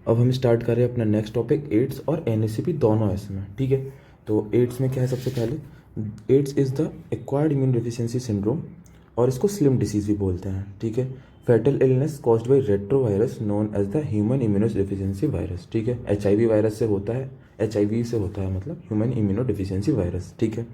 अब हम स्टार्ट कर रहे हैं अपना नेक्स्ट टॉपिक एड्स और एनएसीपी दोनों इसमें, ठीक है। तो एड्स में क्या है, सबसे पहले AIDS is the acquired immune deficiency syndrome और इसको स्लिम डिसीज़ भी बोलते हैं, ठीक है। Fatal illness caused by retrovirus known as the human immunodeficiency virus, ठीक है। एचआईवी वायरस से होता है, एचआईवी से होता है मतलब ह्यूमन इम्यूनो डिफिशियंसी वायरस, ठीक है।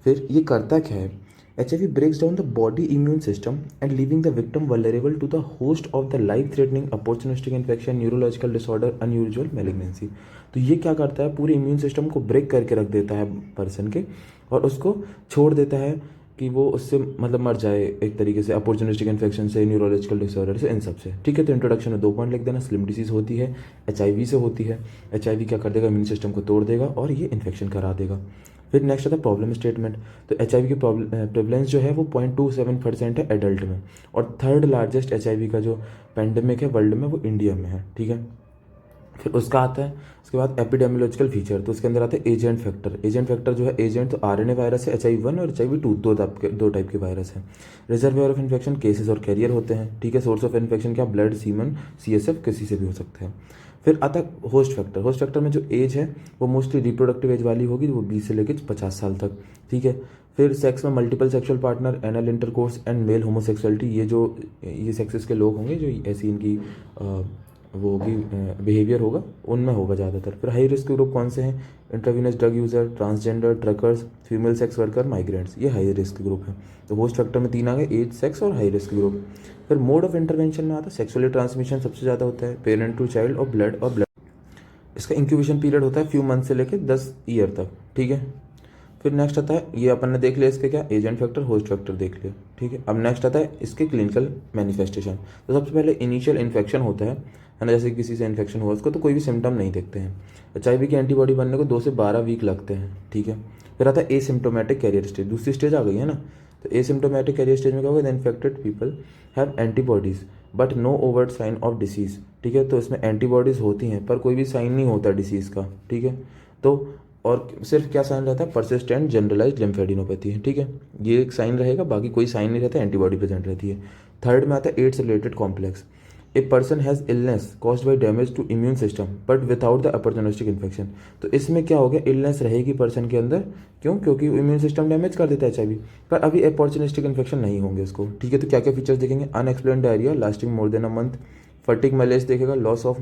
फिर ये करता क्या है, HIV breaks down the body immune system and leaving the victim vulnerable to the host of the life-threatening opportunistic infection, neurological disorder, unusual malignancy। तो ये क्या करता है, पूरे इम्यून सिस्टम को ब्रेक करके रख देता है पर्सन के, और उसको छोड़ देता है कि वो उससे मतलब मर जाए एक तरीके से, अपॉर्चुनिस्टिक इन्फेक्शन से, न्यूरोलॉजिकल डिसऑर्डर से, इन सब से, ठीक है। तो इंट्रोडक्शन में 2 पॉइंट लिख देना। स्लिम डिसीज़ होती है, HIV से होती है। HIV क्या कर देगा, इम्यून सिस्टम को तोड़ देगा और ये इन्फेक्शन करा देगा। फिर नेक्स्ट आता है प्रॉब्लम स्टेटमेंट। तो HIV की प्रेवलेंस जो है वो 0.27% है एडल्ट में, और थर्ड लार्जेस्ट HIV का जो पेंडेमिक है वर्ल्ड में वो इंडिया में है, ठीक है। फिर उसका आता है उसके बाद एपिडेमियोलॉजिकल फीचर। तो उसके अंदर आता है एजेंट फैक्टर। एजेंट फैक्टर जो है, एजेंट तो RNA वायरस है, HIV1 और HIV2, दो टाइप के वायरस हैं। रिजर्वियर ऑफ इन्फेक्शन, केसेस और कैरियर होते हैं, ठीक है। सोर्स ऑफ इन्फेक्शन क्या, ब्लड, सीमन, CSF, किसी से भी हो सकता है। फिर आता है होस्ट फैक्टर। होस्ट फैक्टर में जो एज है वो मोस्टली रिप्रोडक्टिव एज वाली होगी, वो 20 से लेकर 50 साल तक, ठीक है। फिर सेक्स में multiple sexual partner, anal intercourse and male homosexuality, ये सेक्सेस के लोग होंगे जो ऐसी इनकी वो होगी बिहेवियर होगा, उनमें होगा ज़्यादातर। फिर हाई रिस्क ग्रुप कौन से हैं, intravenous drug user, transgender, truckers, female sex worker, migrants, ये हाई रिस्क ग्रुप है। तो होस्ट फैक्टर में 3 आ गए, एज, सेक्स और हाई रिस्क ग्रुप। फिर मोड ऑफ इंटरवेंशन में आता है सेक्सुअली ट्रांसमिशन सबसे ज़्यादा होता है, पेरेंट टू चाइल्ड और ब्लड। इसका इंक्यूबेशन पीरियड होता है फ्यू मंथ से लेकर 10 ईयर तक, ठीक है। फिर नेक्स्ट आता है, ये अपन ने देख लिया इसके क्या, एजेंट फैक्टर, होस्ट फैक्टर देख लिया, ठीक है। अब नेक्स्ट आता है इसके क्लिनिकल मैनिफेस्टेशन। तो सबसे पहले इनिशियल इन्फेक्शन होता है ना, जैसे किसी से इन्फेक्शन हुआ उसको तो कोई भी सिम्टम नहीं दिखते हैं। HIV की एंटीबॉडी बनने को 2 से 12 वीक लगते हैं, ठीक है। फिर आता है एसिम्टोमेटिक कैरियर स्टेज, दूसरी स्टेज आ गई है ना। तो एसिम्टोमेटिक कैरियर स्टेज में क्या होगा, the infected people have antibodies but no overt sign of disease, ठीक है। तो इसमें एंटीबॉडीज़ होती हैं पर कोई भी साइन नहीं होता डिसीज़ का, ठीक है। तो और सिर्फ क्या साइन रहता है, परसिस्टेंट जनरलाइज्ड लिम्फेडिनोपैथी है, ठीक है। ये एक साइन रहेगा, बाकी कोई साइन नहीं रहता, एंटीबॉडी प्रेजेंट रहती है। थर्ड में आता है AIDS related complex. A person has illness caused by damage to immune system but without the opportunistic infection. तो इसमें क्या हो गया, इलनेस रहेगी पर्सन के अंदर, क्यों, क्योंकि इम्यून सिस्टम डैमेज कर देता है HIV, पर अभी अपॉर्चुनिस्टिक इन्फेक्शन नहीं होंगे उसको, ठीक है। तो क्या क्या फीचर्स देखेंगे, unexplained diarrhoea lasting more than a month, fatigue malaise देखेगा, loss of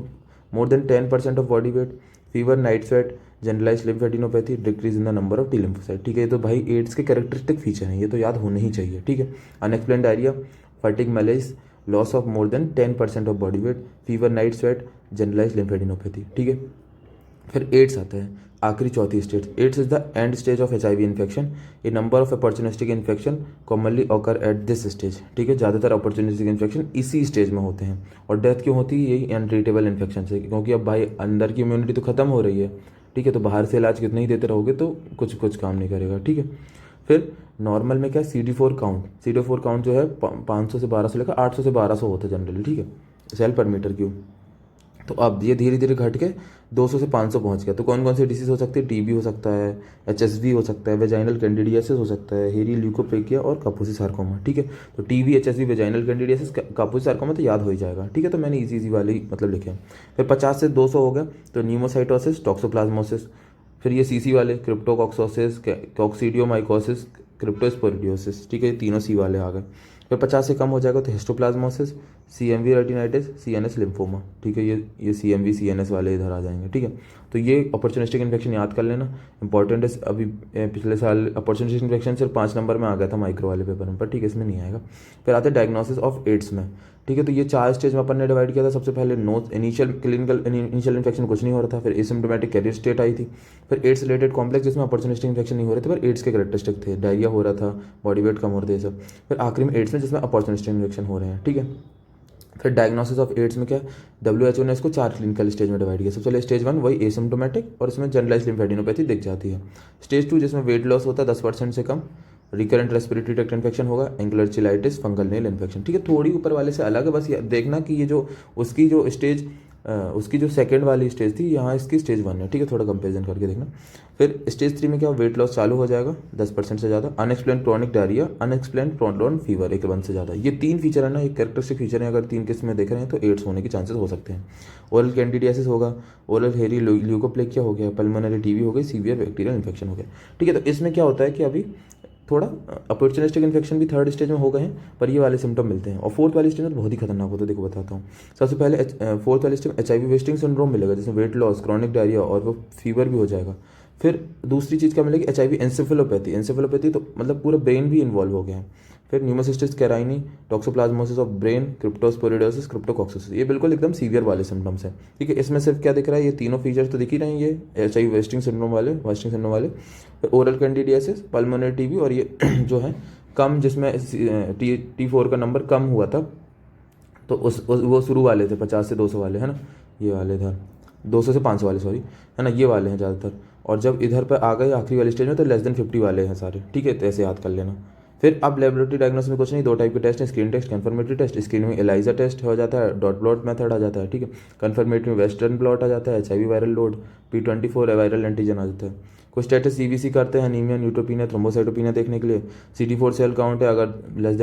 more than 10% of body weight, fever, night sweat, generalised lymphadenopathy, decrease in the number of T lymphocyte, ठीक है। ये तो भाई एड्स के कैरेक्टरिस्टिक फीचर हैं, ये तो याद होने ही चाहिए, ठीक है। Unexplained diarrhoea, fatigue malaise, loss of more than 10% of body weight, fever, night sweat, generalised lymphadenopathy, ठीक है। फिर एड्स आता है, आखिरी चौथी stage. AIDS is the end stage of HIV infection. A number of opportunistic infection commonly occur at this stage, ठीक है। ज़्यादातर अपॉर्चुनिस्टिक इन्फेक्शन इसी स्टेज में होते हैं, और डेथ क्यों होती है, यही अनट्रीटेबल इन्फेक्शन से, क्योंकि अब भाई अंदर की इम्यूनिटी तो खत्म हो रही है, ठीक है। तो बाहर से इलाज कितना ही देते रहोगे तो कुछ कुछ काम नहीं करेगा, ठीक है। फिर नॉर्मल में क्या, CD4 काउंट, CD4 काउंट जो है 500 से 1200 लेकर 800 से 1200 होता है जनरली, ठीक है, सेल पर मीटर क्यूब। तो अब ये धीरे धीरे घट के 200 से 500 पहुंच गया। तो कौन कौन सी डिसीज हो सकती है, TB हो सकता है, HSV हो सकता है, वेजाइनल कैंडिडियासिस हो सकता है, हेरी ल्यूकोप्लेकिया और कापूसी सार्कोमा, ठीक है। तो TB, HSV, vaginal candidiasis, Kaposi sarcoma तो याद हो ही जाएगा, ठीक है। तो मैंने इजी वाले मतलब लिखे हैं। फिर 50 से 200 हो गया तो न्यूमोसाइटोसिस, टॉक्सोप्लाज्मोसिस। फिर ये CC वाले, क्रिप्टोकॉक्सोसिस, कॉक्सीडियोमाइकोसिस, क्रिप्टोस्पोरिडियोसिस, ठीक है, ये तीनों C वाले आ गए। फिर 50 से कम हो जाएगा तो histoplasmosis, CMV retinitis, CNS lymphoma, ठीक है। ये CMV CNS वाले इधर आ जाएंगे, ठीक है। तो ये अपॉर्चुनिस्टिक इन्फेक्शन याद कर लेना, इंपॉर्टेंट है। अभी पिछले साल अपॉर्चुनिस्टिक इन्फेक्शन सिर्फ 5 नंबर में आ गया था माइक्रो वाले पेपर में, पर ठीक है, इसमें नहीं आएगा। फिर आते हैं डायग्नोसिस ऑफ एड्स में, ठीक है। तो ये 4 स्टेज में अपन ने डिवाइड किया था। सबसे पहले इनिशियल इन्फेक्शन कुछ नहीं हो रहा था, फिर एसिम्प्टोमेटिक कैरियर स्टेट आई थी, फिर एड्स रिलेटेड कॉम्प्लेक्स जिसमें अपॉर्चुनिस्टिक इन्फेक्शन नहीं हो रहे थे पर एड्स के कैरेक्टरिस्टिक थे, डायरिया हो रहा था, बॉडी वेट कम हो रहे थे, सब। फिर आखिरी में एड्स में जिसमें अपॉर्चुनिस्टिक इन्फेक्शन हो रहे हैं, ठीक है। फिर डायग्नोसिस ऑफ एड्स में क्या, WHO ने इसको 4 क्लिनिकल स्टेज में डिवाइड किया। सबसे पहले स्टेज 1 वही एसिम्प्टोमेटिक, और इसमें जनरलाइज लिम्फेडिनोपैथी दिख जाती है। स्टेज 2 जिसमें वेट लॉस होता है 10% से कम, रिकरेंट रेस्पिरेटरी ट्रैक्ट इन्फेक्शन होगा, एंगुलर चिलाइटिस, फंगल नेल इन्फेक्शन, ठीक है। थोड़ी ऊपर वाले से अलग है, बस ये देखना कि ये जो उसकी जो स्टेज उसकी जो सेकंड वाली स्टेज थी, यहाँ इसकी स्टेज 1 है, ठीक है, थोड़ा कंपेरिजन करके देखना। फिर स्टेज 3 में क्या, वेट लॉस चालू हो जाएगा 10% से ज़्यादा, unexplained chronic diarrhoea, unexplained prolong fever 1 से ज़्यादा। ये 3 फीचर है ना, एक कैरेक्टरिस्टिक फीचर है, अगर 3 किस्म में देख रहे हैं तो एड्स होने के चांसेस हो सकते हैं। ओरल कैंडिडियासिस होगा, ओरल हेरी ल्यूकोप्लेकिया हो गया, पल्मोनरी टीबी हो गई, सीवियर बैक्टीरियल इन्फेक्शन हो गया, ठीक है। तो इसमें क्या होता है कि अभी थोड़ा अपॉर्चुनिस्टिक इन्फेक्शन भी 3rd स्टेज में हो गए हैं, पर ये वाले सिम्टम मिलते हैं। और 4th वाली स्टेज में बहुत ही खतरनाक होता है, देखो बताता हूँ। सबसे पहले 4th वाली स्टेज में HIV वेस्टिंग सिंड्रोम मिलेगा, जिसमें वेट लॉस, क्रॉनिक डायरिया और वो फीवर भी हो जाएगा। फिर दूसरी चीज़ क्या मिलेगी, HIV एंसेफेलोपैथी। एंसेफेलोपैथी तो मतलब पूरा ब्रेन भी इन्वॉल्व हो गया है। फिर न्यूमोसिस्टिस कैराइनी, टॉक्सोप्लाज्मोसिस ऑफ ब्रेन, क्रिप्टोस्पोरिडोसिस, क्रिप्टोकॉक्सिस, ये बिल्कुल एकदम सीवियर वाले सिम्टम्स हैं, ठीक है। इसमें सिर्फ क्या दिख रहा है, ये तीनों फीचर्स तो दिख ही रहे हैं, ये HIV वेस्टिंग सिंड्रोम वाले, ओरल कैंडिडियासिस, पल्मोनरी टीबी, और ये जो है कम, जिसमें T4 का नंबर कम हुआ था, तो वो शुरू वाले थे 50 से 200 वाले, है ना, ये वाले था 200 से 500 वाले, सॉरी, है ना, ये वाले हैं ज़्यादातर। और जब इधर पर आ गए आखिरी वाले स्टेज में तो <50 वाले हैं सारे, ठीक है, तो ऐसे याद कर लेना। फिर अब लेबोरेटरी डायग्नोसिस में कुछ नहीं, 2 टाइप के टेस्ट हैं, screen test, confirmatory test. Screen में एलाइजा टेस्ट हो जाता है, डॉट ब्लॉट मेथड आ जाता है, ठीक है। कन्फर्मेटरी में वेस्टर्न ब्लॉट आ जाता है, HIV viral load, P24 viral antigen आ जाता है। कुछ टेस्ट CBC करते हैं, अनीमिया, न्यूट्रोपीनिया, थ्रोम्बोसाइटोपिनिया देखने के लिए। CD4 सेल काउंट है, अगर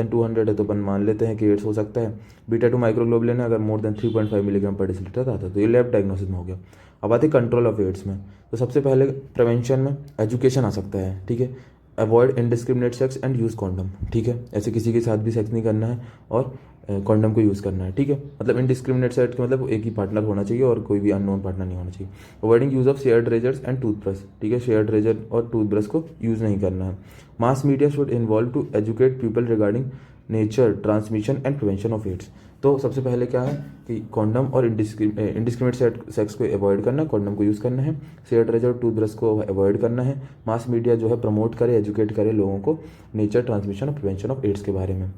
<200 है तो अपन मान लेते हैं कि एड्स हो सकता है। बीटा 2 माइक्रोग्लोबुलिन है, अगर <3.5 मिलीग्राम पर डेसीलीटर आता है तो ये लैब डायग्नोसिस में हो गया। अब आते कंट्रोल ऑफ एड्स में, तो सबसे पहले प्रिवेंशन में एजुकेशन आ सकता है, ठीक है। Avoid indiscriminate sex and use condom, ठीक है, ऐसे किसी के साथ भी सेक्स नहीं करना है और कॉन्डम को यूज़ करना है, ठीक है। मतलब इनडिस्क्रिमिनेट सेक्स का मतलब एक ही पार्टनर होना चाहिए और कोई भी अननोन पार्टनर नहीं होना चाहिए। Avoiding use of shared razors and toothbrush, ठीक है, शेयर्ड रेजर और टूथब्रश को यूज़ नहीं करना है। Mass media should involve to educate people regarding nature, transmission and prevention of AIDS. तो सबसे पहले क्या है कि कॉन्डम और इंडिस्क्रिमिनेट सेक्स को अवॉइड करना है, कॉन्डम को यूज़ करना है, शेयर्ड रेजर, टूथब्रश को अवॉइड करना है। मास मीडिया जो है प्रमोट करे, एजुकेट करे लोगों को नेचर, ट्रांसमिशन और प्रिवेंशन ऑफ एड्स के बारे में।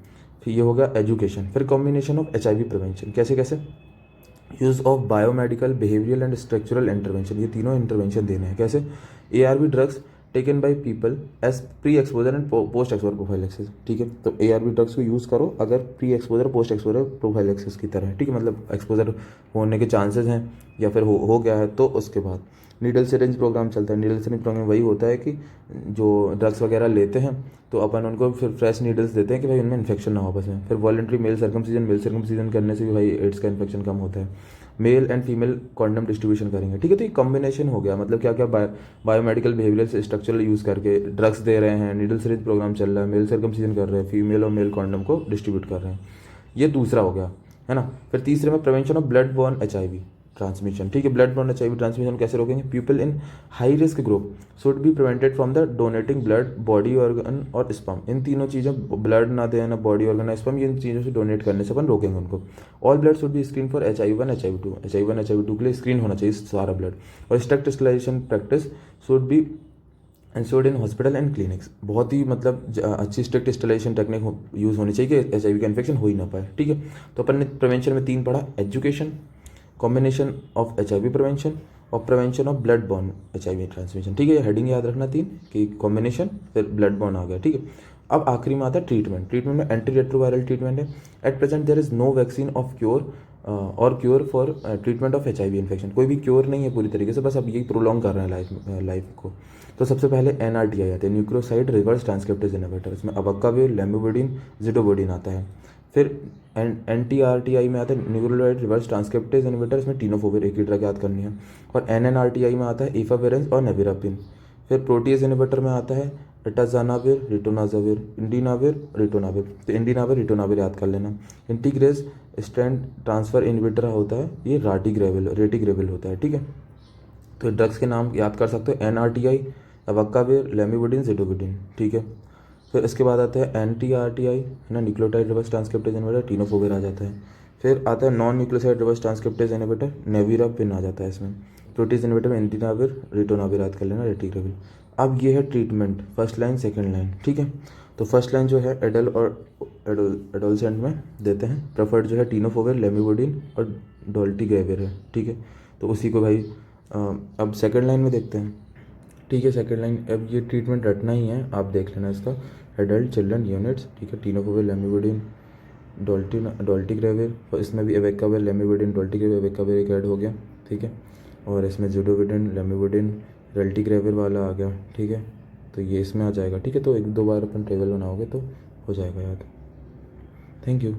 फिर ये हो गया एजुकेशन। फिर कॉम्बिनेशन ऑफ HIV प्रिवेंशन, कैसे कैसे, use of biomedical, behavioural and structural intervention, ये तीनों इंटरवेंशन देने हैं। कैसे, ARV drugs taken by people as pre exposure and post exposure prophylaxis, ठीक है। तो ARV ड्रग्स को यूज़ करो अगर pre exposure, post exposure prophylaxis की तरह है, ठीक है, मतलब एक्सपोजर होने के चांसेस हैं या फिर हो गया है तो उसके बाद। नीडल सिरिंज प्रोग्राम चलता है। नीडल सिरिंज प्रोग्राम वही होता है कि जो ड्रग्स वगैरह लेते हैं तो अपन उनको फिर फ्रेश नीडल्स देते हैं कि भाई उनमें इन्फेक्शन ना हो आपस में। फिर वॉलंटरी मेल सर्कमसीजन करने से भी भाई एड्स का इन्फेक्शन कम होता है। Male and female condom distribution करेंगे, ठीक है। तो ये कॉम्बिनेशन हो गया, मतलब क्या क्या बायोमेडिकल, बिहेवियरल, स्ट्रक्चरल यूज़ करके ड्रग्स दे रहे हैं, नीडल सिरिंज प्रोग्राम चल रहा है, मेल सर्कमसीजन कर रहे हैं, फीमेल और मेल कॉन्डम को डिस्ट्रीब्यूट कर रहे हैं। ये दूसरा हो गया, है ना। फिर तीसरे में prevention of blood borne HIV transmission, ठीक है। ब्लड बॉर्न HIV ट्रांसमिशन कैसे रोकेंगे, people in high risk group should be prevented from the donating blood, body organ और स्पर्म। इन तीनों चीज़ों, ब्लड ना देना, बॉडी ऑर्गन ना स्पर्म, इन चीज़ों से डोनेट करने से अपन रोकेंगे उनको। All blood should be screen for HIV1 HIV2, HIV1 HIV2 के लिए स्क्रीन होना चाहिए सारा ब्लड। और strict sterilisation practice should be ensured in hospital and clinics, बहुत ही मतलब अच्छी स्ट्रिक्ट स्टेरिलाइजेशन टेक्निक यूज़ होनी चाहिए कि HIV का इन्फेक्शन हो ही ना पाए, ठीक है। तो अपन ने प्रिवेंशन में 3 पढ़ा, education, combination of HIV prevention और prevention of blood borne HIV transmission, ठीक है। हेडिंग याद रखना 3 कि कॉम्बिनेशन, फिर ब्लड बॉर्न आ गया, ठीक है। अब आखिरी में आता है ट्रीटमेंट। ट्रीटमेंट में एंटी रेट्रोवायरल ट्रीटमेंट है। At present there is no vaccine of cure और cure for treatment of HIV infection, कोई भी क्योर नहीं है पूरी तरीके से, बस अब यही प्रोलॉन्ग कर रहे हैं लाइफ को। तो सबसे पहले NRTI आते हैं, न्यूक्लियोसाइड रिवर्स ट्रांसक्रिप्टेज इनहिबिटर, इसमें अबक्काविर, लेमिबोडिन, जिडोबोडिन आता है। फिर NTRTI में आता है न्यूक्लियोसाइड रिवर्स ट्रांसक्रिप्टेज इनहिबिटर, इसमें टीनोफोविर, एक ही ड्रग याद करनी है। और NNRTI में आता है एफावेरेंस और नेविरापिन। फिर प्रोटीज इनहिबिटर में आता है एटाजानाविर, रिटोनाजाविर, इंडिनाविर, रिटोनाविर। तो इंडिनाविर, रिटोनाविर याद कर लेना। इंटीग्रेज स्ट्रैंड ट्रांसफर इनहिबिटर होता है, ये रेटिग्रेविल होता है, ठीक है। तो ड्रग्स के नाम याद कर सकते हो, NRTI, अबक्काविर, लेमिबोडिन, जिडोबोडिन, ठीक है। फिर इसके बाद आता है NTRTI, है ना, nucleotide reverse transcriptase inhibitor, tenofovir आ जाता है। फिर आता है non nucleoside reverse transcriptase inhibitor, nevirapine आ जाता है इसमें। प्रोटीज इनहिबिटर में इंडिनाविर, रिटोनाविर याद कर लेना, रेटिग्रेविल। अब ये है treatment, first line, second line, ठीक है। तो फर्स्ट लाइन जो है एडल्ट और एडोलसेंट में देते हैं, प्रेफर्ड जो है टीनोफोविर, लेमिबोडिन और डोल्टिग्रेविर है, ठीक है। तो उसी को भाई अब सेकंड लाइन में देखते हैं, ठीक है। सेकंड लाइन, अब ये ट्रीटमेंट रटना ही है, आप देख लेना इसका, एडल्ट चिल्ड्रन यूनिट्स, ठीक है, टीनोफोविर, लेमिबोडिन, डोल्टिग्रेविर, और इसमें भी एवेकाविर, लेमिविडिन, डोल्टिग्रेविर, एवेकाविर एक ऐड हो गया, ठीक है। और इसमें जोडोविडिन, लेमिविडिन, रेल्टिग्रेविर वाला आ गया, ठीक है। तो ये इसमें आ जाएगा, ठीक है। तो 1-2 बार अपन टेबल बनाओगे तो हो जाएगा याद। Thank you.